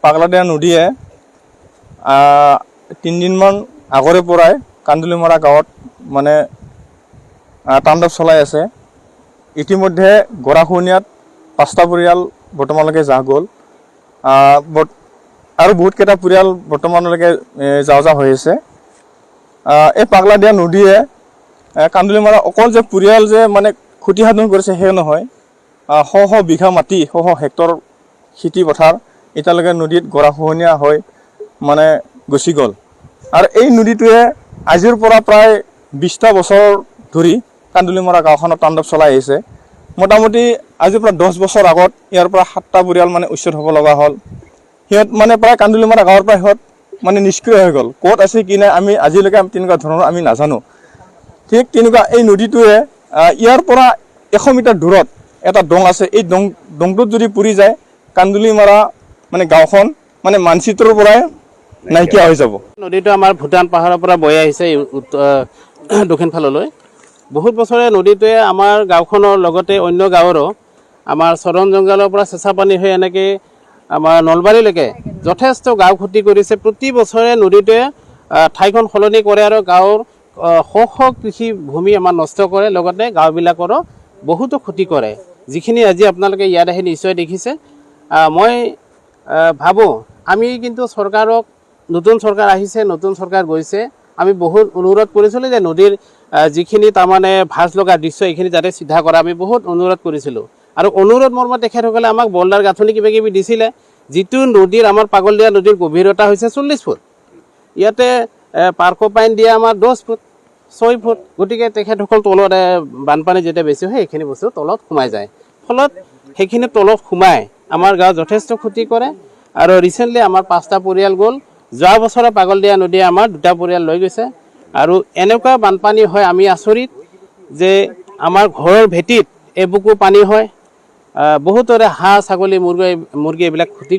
পাগলাদিয়া নদীয়ে 3 দিনমান আগৰে পৰাই কান্দুলিমৰা গাঁৱত মানে তাণ্ডৱ চলাই আছে। ইতিমধ্যে গৰাখহনীয়াত 5টা পৰিয়াল বৰ্তমানলৈকে যাহ গ'ল আৰু বহুতকেইটা পৰিয়াল বৰ্তমানলৈকে যাওঁ হৈ আছে। এই পাগলাদিয়া নদীয়ে কান্দুলিমৰা অকল যে পৰিয়াল যে মানে ক্ষতিসাধন কৰিছে সেই নহয়, শ বিঘা মাটি শ হেক্টৰ খেতি পথাৰ এতিয়ালৈকে নদীত গৰাখহনীয়া হৈ মানে গুচি গ'ল। আৰু এই নদীটোৱে আজিৰ পৰা প্ৰায় 20টা বছৰ ধৰি কান্দুলিমৰা গাঁওখনত তাণ্ডৱ চলাই আহিছে। মোটামুটি আজিৰ পৰা 10 বছৰ আগত ইয়াৰ পৰা 7টা পৰিয়াল মানে উচ্ছেদ হ'ব লগা হ'ল। সিহঁত মানে প্ৰায় কান্দুলিমৰা গাঁৱৰ পৰা সিহঁত মানে নিষ্ক্ৰিয় হৈ গ'ল। ক'ত আছে কি নাই আমি আজিলৈকে তেনেকুৱা ধৰণৰ আমি নাজানো। ঠিক তেনেকুৱা এই নদীটোৱে ইয়াৰ পৰা 100 মিটাৰ দূৰত এটা দং আছে। এই দংটোত যদি পৰি যায় কান্দুলিমৰা মানে গাঁওখন মানে মানচিত্ৰৰ পৰাই নাইকিয়া হৈ যাব। নদীটো আমাৰ ভূটান পাহাৰৰ পৰা বৈ আহিছে দক্ষিণ ফাললৈ। বহুত বছৰে নদীটোৱে আমাৰ গাঁওখনৰ লগতে অন্য গাঁৱৰো আমাৰ চৰণ জংঘলৰ পৰা চেঁচা পানী হৈ এনেকৈ আমাৰ নলবাৰীলৈকে যথেষ্ট গাঁও ক্ষতি কৰিছে। প্ৰতি বছৰে নদীটোৱে ঠাইখন সলনি কৰে আৰু গাঁৱৰ শ কৃষি ভূমি আমাৰ নষ্ট কৰে, লগতে গাঁওবিলাকৰো বহুতো ক্ষতি কৰে, যিখিনি আজি আপোনালোকে ইয়াত আহি নিশ্চয় দেখিছে। মই ভাবোঁ আমি কিন্তু চৰকাৰক, নতুন চৰকাৰ আহিছে, নতুন চৰকাৰ গৈছে, আমি বহুত অনুৰোধ কৰিছিলোঁ যে নদীৰ যিখিনি তাৰমানে ভাঁজ লগা দৃশ্য এইখিনি যাতে চিধা কৰা আমি বহুত অনুৰোধ কৰিছিলোঁ। আৰু অনুৰোধ মৰ্মত তেখেতসকলে আমাক বল্ডাৰ গাঁথনি কিবাকিবি দিছিলে। যিটো নদীৰ আমাৰ পাগলদিয়া নদীৰ গভীৰতা হৈছে 40 ফুট, ইয়াতে পাৰ্কোপাইন দিয়া আমাৰ 10 ফুট 6 ফুট। গতিকে তেখেতসকল তলত বানপানী যেতিয়া বেছি হয় সেইখিনি বস্তু তলত সোমাই যায়, ফলত সেইখিনি তলত সোমাই আমাৰ গাঁৱত যথেষ্ট ক্ষতি কৰে। আৰু ৰিচেণ্টলি আমাৰ 5টা পৰিয়াল গ'ল। যোৱা বছৰে পাগলদিয়া নদীয়ে আমাৰ 2টা পৰিয়াল লৈ গৈছে। আৰু এনেকুৱা বানপানী হয় আমি আচৰিত যে আমাৰ ঘৰৰ ভেটিত এবুকু পানী হয়, বহুতৰে হাঁহ ছাগলী মুৰ্গী এইবিলাক ক্ষতি